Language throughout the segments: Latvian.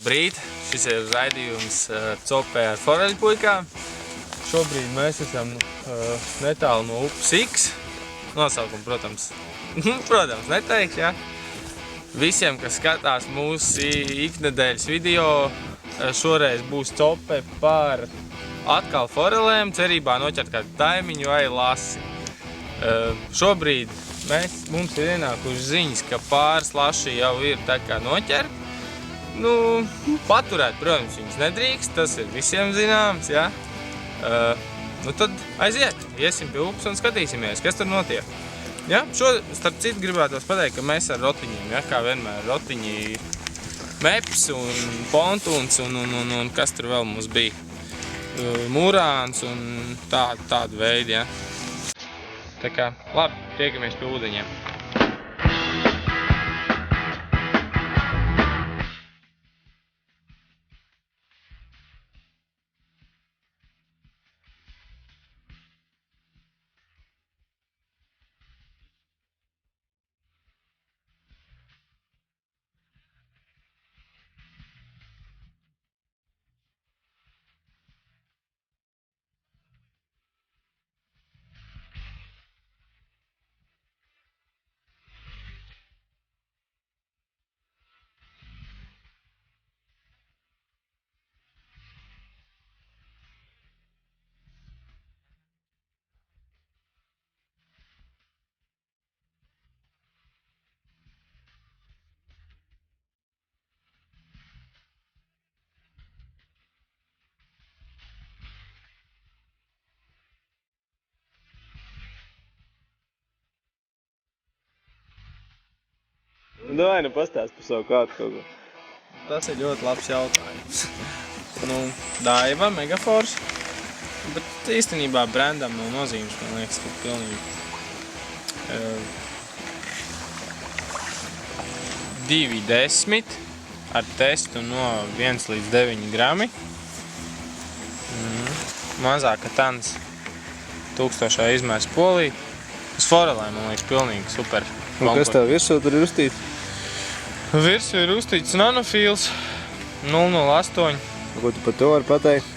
Brīt, šis ir raidījums Copē ar foreļu puikām. Šobrīd mēs esam netālu no upes X. Nosaukumu, protams, neteikšu, ja? Visiem, kas skatās mūsu iknedēļas video, šoreiz būs cope par atkal forelēm, cerībā noķert kādu taimiņu vai lasi. Šobrīd mums ir ienākuši ziņas, ka pāris laši jau ir tā kā noķert. Paturēt, protams, viņas nedrīkst, tas ir visiem zināms, ja? Tad aiziet, iesim pie upes un skatīsimies, kas tur notiek. Ja? Starp citu gribētos pateikt, ka mēs ar rotiņiem, ja? Kā vienmēr, rotiņi, meps un pontūns un kas tur vēl mums bija. Mūrāns un tādu veidu, ja? Tā kā, labi, tiekamies pie ūdeņiem. Vai pastāst par savu kādu kaut ko? Tas ir ļoti labs jautājums. Daiva, Megafors, bet īstenībā brandam nav nozīmes, man liekas, ka pilnīgi 2,10 ar testu no 1 līdz 9 grami. Mazāka tans 1000 izmērs polī. Uz forelēm, man liekas, pilnīgi super. Un kas tev virsū tur ir uztīts? Virsū ir uztīts nanofils 008. Ko tu par to vari pateikt?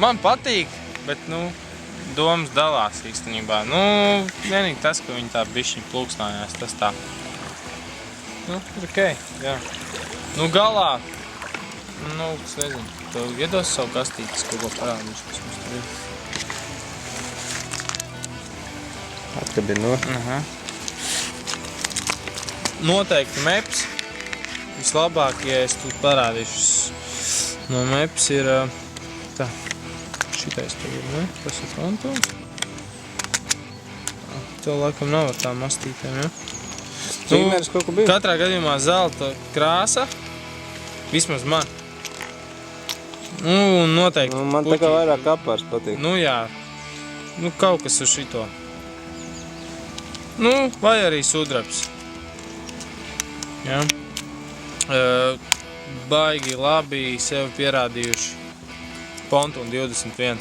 Man patīk, bet, domas dalās īstenībā. Vienīgi tas, ka viņi tā bišķiņ plūksnājās, tas tā. Ir okei, jā. Galā, es nezinu, tu iedos savu kastītes, kaut ko parādīšu, kas mums tur ir. Atkabino. Noteikti meps. Vislabāk, ja es tu parādīšu no meps ir tā. Šitais tev ir, ne? Tas ir pontūns. Tev laikam nav ar tām mastītēm, ja? Cīmērs kaut ko bija? Katrā gadījumā zelta krāsa. Vismaz man. Noteikti. Man tā kā vairāk kapārs patīk. Jā. Kaut kas ar šito. Vai arī sudrabs. Ja. Baigi labi sevi pierādījuši. Pontūn 21.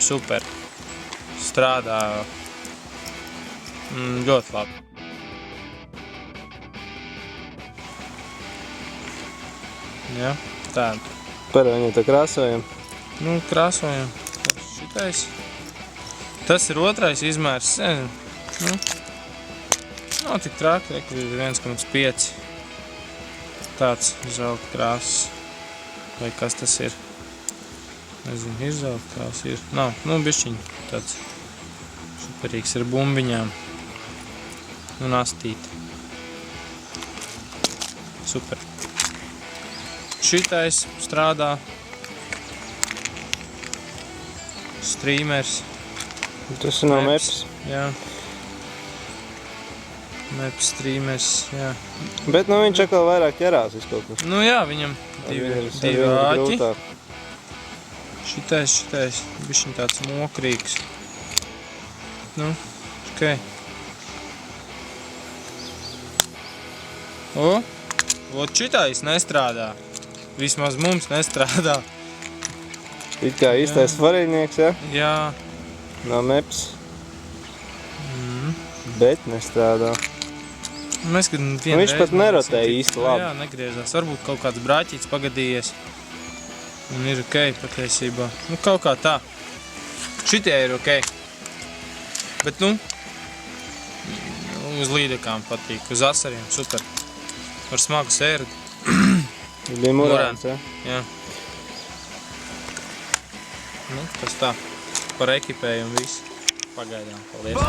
Super. Strādā ļoti labi. Ja, tādu. Par viņu tā krāsojam? Krāsojam. Šitais. Tas ir otrais izmērs. Nav tik traki, ka ir 1,5. Tāds zelta krāsas. Vai kas tas ir? Nezinu, ir zelta krāsa, ir. Nav, bišķiņ tāds superīgs ar bumbiņām. Un astīti. Super. Šitais strādā. Streamers. Tas ir no meps. Jā. Meps, streamers, jā. Bet viņš atkal vairāk ķerās viskaut kas. Jā, viņam divi āķi. Šitais, bišķiņ tāds mokrīgs. Okei. Vot šitais nestrādā. Vismaz mums nestrādā. It kā īstais foreļnieks, ja? Jā. No meps. Bet nestrādā. Mēs, kad Viņš pat nerotēja īsti labi. Jā, negriezās. Varbūt kaut kāds brāķīts pagadījies. Un ir ok patiesībā. Nu, kaut kā tā. Šitie ir ok. Bet, nu, uz līdekām patīk, uz asariem, super. Ar smagu sērdu. Bija murāns, ja? Jā. Nu, tas tā. Par ekipējumu visu. Pagaidām. Paldies.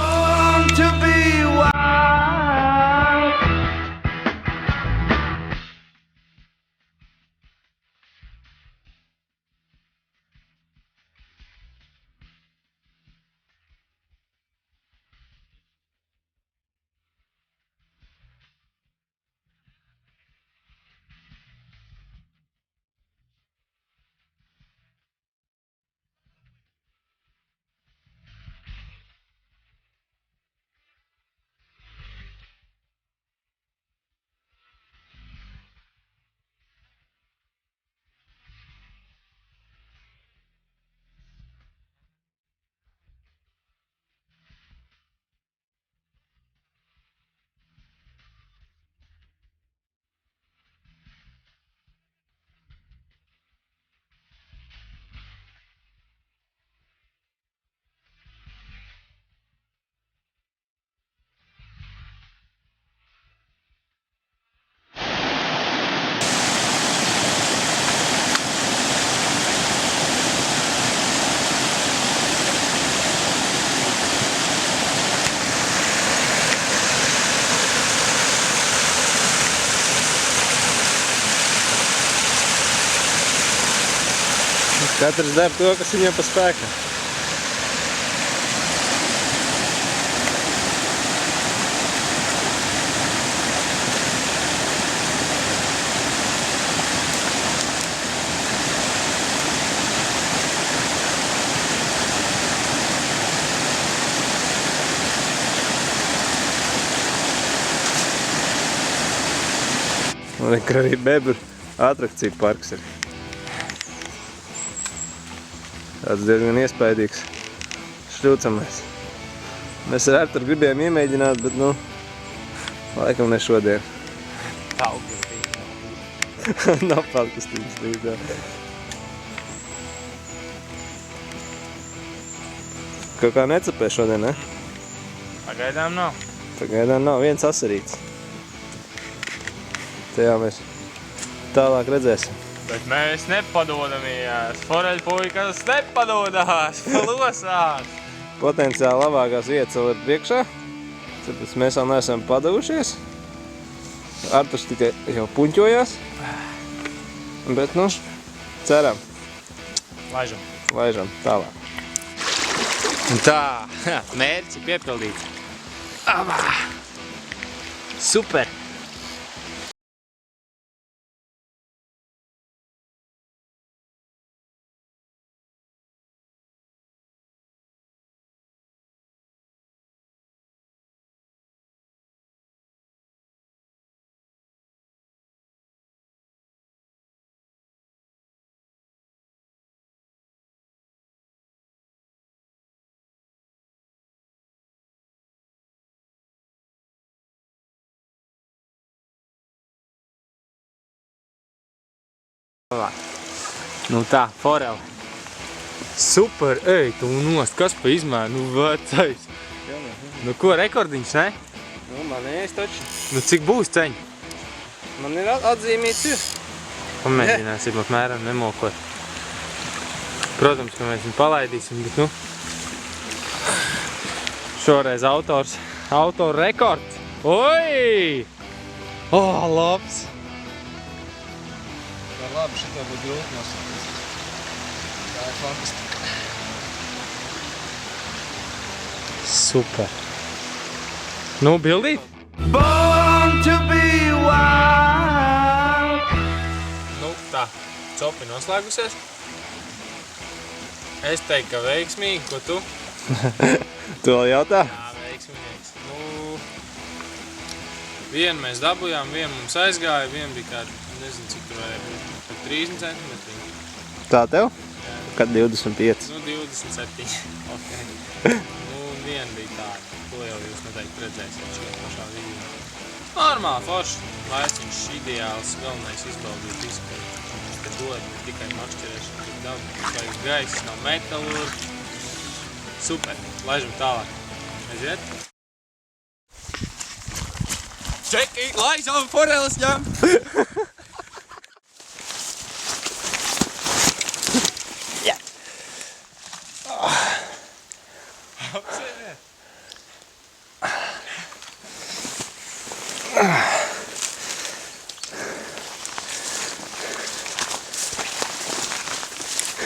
Katrs dara to, kas viņam pa spēkam. Un arī bebru atrakciju parks ir. Tāds diezgan iespaidīgs, šļūcamais. Mēs ar Arturu gribējām iemēģināt, bet, nu, laikam ne šodien. Nav pārkustības līdz, jā. Kaut kā necepē šodien, ne? Pagaidām nav. Pagaidām nav, viens asarīts. Tajā mēs tālāk redzēsim. Bet mēs nepadodamies. Foreļpuikas nepadodās, palosās. Potenciāli labākās vietas vēl ir priekšā. Tāpēc mēs vēl neesam padavušies. Arturs tikai jau puņķojās. Bet, nu, ceram. Laižam tālāk. Un tā, mērķi piepildīts. Super! Nu tā, foreli. Super, ej, tu nost, kas pa izmēru, nu vecais. Nu ko, rekordiņš, ne? Nu, man ies taču. Nu cik būs ceņi? Man ir atzīmīts ir. Pamēģināsim apmēram nemokot. Protams, ka mēs viņu palaidīsim, bet nu. Šoreiz autora rekords. Oi! Labs! Labi, šito būtu grūti nosakīt. Tā ir fantastika. Super. Nu, bildīt? Born to be wild. Nu, tā. Copi noslēgusies. Es teiktu, ka veiksmīgi, ko tu? Tu vēl jautā? Jā, veiksmīgs. Nu, vienu mēs dabujām, vienu mums aizgāja, vienu bija kādu, nezinu, cik tur varēja būt. 30 centimetri. Tā tev? Jā. Kad 25? Nu, 27. Ok. Nu, viena bija tāda. To jau jūs noteikti redzēsiet šajā pašā video. Normāli, forši. Laiciņš ideāls, galvenais izbaudīt visu, ko te dod, ne tikai makšķerēšana, bet daudz vajag gaisa, nav metalurgi. Super, laižam tālāk. Aiziet. Čeki, laižam, foreles ņem! Apsēdiet!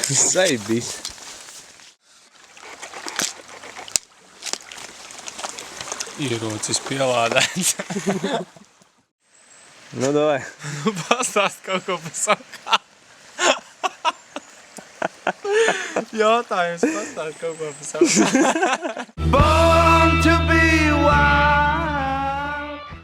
Zaibis. Ierocis pielādēts. Nu, davai. Pastāst kaut ko par savu kādu. Jautājums pastāst kaut ko par savu kādu. Born to be wild.